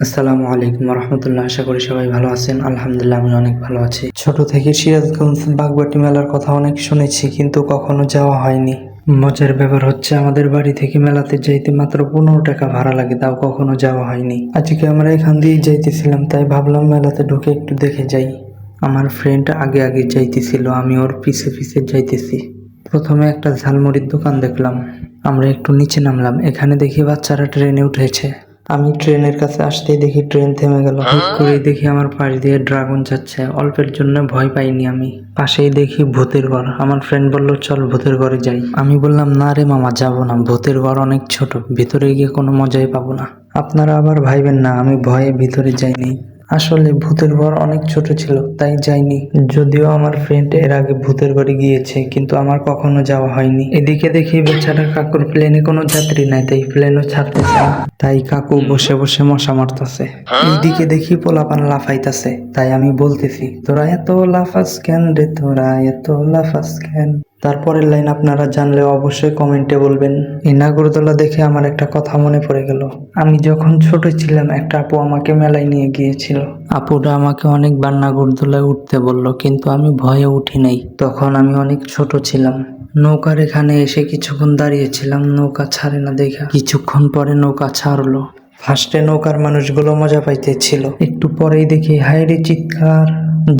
আসসালামু আলাইকুম রহমতুল্লাহ। আশা করি সবাই ভালো আছেন। আলহামদুলিল্লাহ আমি অনেক ভালো আছি। ছোট থেকে সিরাজগঞ্জ বাগবাটি মেলার কথা অনেক শুনেছি, কিন্তু কখনো যাওয়া হয়নি। মজার ব্যাপার হচ্ছে, আমাদের বাড়ি থেকে মেলাতে যাইতে মাত্র 15 টাকা ভাড়া লাগে, তাও কখনো যাওয়া হয়নি। আজকে আমরা এখান দিয়েই যাইতেছিলাম, তাই ভাবলাম মেলাতে ঢুকে একটু দেখে যাই। আমার ফ্রেন্ড আগে আগে যাইতেছিল, আমি ওর পিছে পিছে যাইতেছি। প্রথমে একটা ঝালমুড়ির দোকান দেখলাম। আমরা একটু নিচে নামলাম, এখানে দেখি বাচ্চারা ট্রেনে উঠেছে। আমি ট্রেনের কাছে আসতেই দেখি ট্রেন থেমে গেল। হুট করেই দেখি আমার পাশ দিয়ে ড্রাগন যাচ্ছে। অল্পের জন্য ভয় পাইনি আমি। পাশেই দেখি ভূতের ঘর। আমার ফ্রেন্ড বলল, চল ভূতের ঘরে যাই। আমি বললাম, না রে মামা, যাবো না, ভূতের ঘর অনেক ছোট, ভিতরে গিয়ে কোনো মজাই পাবো না। আপনারা আবার ভাইবেন না আমি ভয়ে ভিতরে যাইনি। আসলে ভূতের ঘর অনেক ছোট ছিল, তাই যাইনি। যদিও আমার ফ্রেন্ড এর আগে ভূতের ঘরে গিয়েছে, কিন্তু আমার কখনো যাওয়া হয়নি। এদিকে দেখি বেচারা কাকুর প্লেনে কোনো যাত্রী নাই, তাই প্লেনও ছাড়তেছে না। তাই কাকু বসে বসে মশা মারতেছে। এইদিকে দেখি পোলাপান লাফাইতাছে, তাই আমি বলতেছি, তোরা এত লাফাস কেন রে, তোরা এত লাফাস কেন? তারপরের লাইন আপনারা জানলে অবশ্যই কমেন্টে বলবেন। এই নাগরদোলা দেখে আমার একটা কথা মনে পড়ে গেল। আমি যখন ছোট ছিলাম, একটা আপু আমাকে মেলায় নিয়ে গিয়েছিল। আপুটা আমাকে অনেকবার নাগরদোলায় উঠতে বলল, কিন্তু আমি ভয়ে উঠি নাই। তখন আমি অনেক ছোট ছিলাম। নৌকার এখানে এসে কিছুক্ষণ দাঁড়িয়েছিলাম, নৌকা ছাড়ে না দেখা। কিছুক্ষণ পরে নৌকা ছাড়লো। ফার্স্টে নৌকার মানুষগুলো মজা পাইতেছিল, একটু পরেই দেখি হায়রে চিৎকার।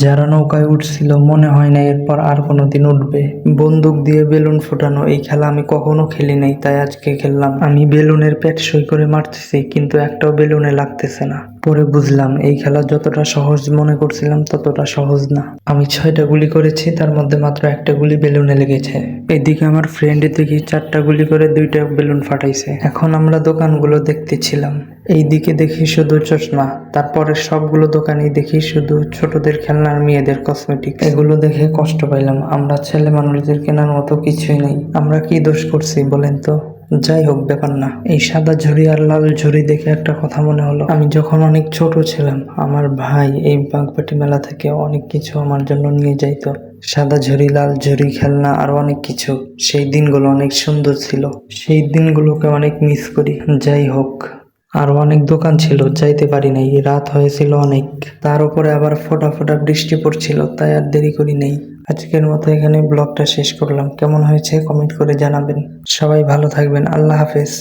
যারা নৌকায় উঠছিল মনে হয় না এরপর আর কোনোদিন উঠবে। বন্দুক দিয়ে বেলুন ফোটানো এই খেলা আমি কখনো খেলি নাই, তাই আজকে খেললাম। আমি বেলুনের পেট সই করে মারতেছি, কিন্তু একটাও বেলুনে লাগতেছে না। পরে বুঝলাম এই খেলা যতটা সহজ মনে করছিলাম ততটা সহজ না। আমি 6টা গুলি করেছি, তার মধ্যে মাত্র একটা গুলি বেলুনে লেগেছে। এদিকে আমার ফ্রেন্ড দেখি 4টা গুলি করে 2টা বেলুন ফাটাইছে। এখন আমরা দোকানগুলো দেখতেছিলাম। এইদিকে দেখি শুধু চশমা, তারপরে সবগুলো দোকানেই দেখি শুধু ছোটদের খেলনার, মেয়েদের কসমেটিক। এগুলো দেখে কষ্ট পাইলাম। আমরা ছেলে মানুষদের কেনার মতো কিছুই নেই। আমরা কি দোষ করছি বলেন তো? যাই হোক, ব্যাপার না। এই সাদা ঝুড়ি আর লাল ঝুড়ি দেখে একটা কথা মনে হলো। আমি যখন অনেক ছোট ছিলাম, আমার ভাই এই বাগবাটি মেলা থেকে অনেক কিছু আমার জন্য নিয়ে যাইতো। সাদা ঝুড়ি, লাল ঝুড়ি, খেলনা আরো অনেক কিছু। সেই দিনগুলো অনেক সুন্দর ছিল। সেই দিনগুলোকে অনেক মিস করি। যাই হোক, আরো অনেক দোকান ছিল, যাইতে পারি নাই, রাত হয়েছিল অনেক। তার উপরে আবার ফোঁটা ফোঁটা বৃষ্টি পড়ছিল, তাই আর দেরি করি নাই। আজকের মতো এখানে ব্লগটা শেষ করলাম। কেমন হয়েছে কমেন্ট করে জানাবেন। সবাই ভালো থাকবেন। আল্লাহ হাফেজ।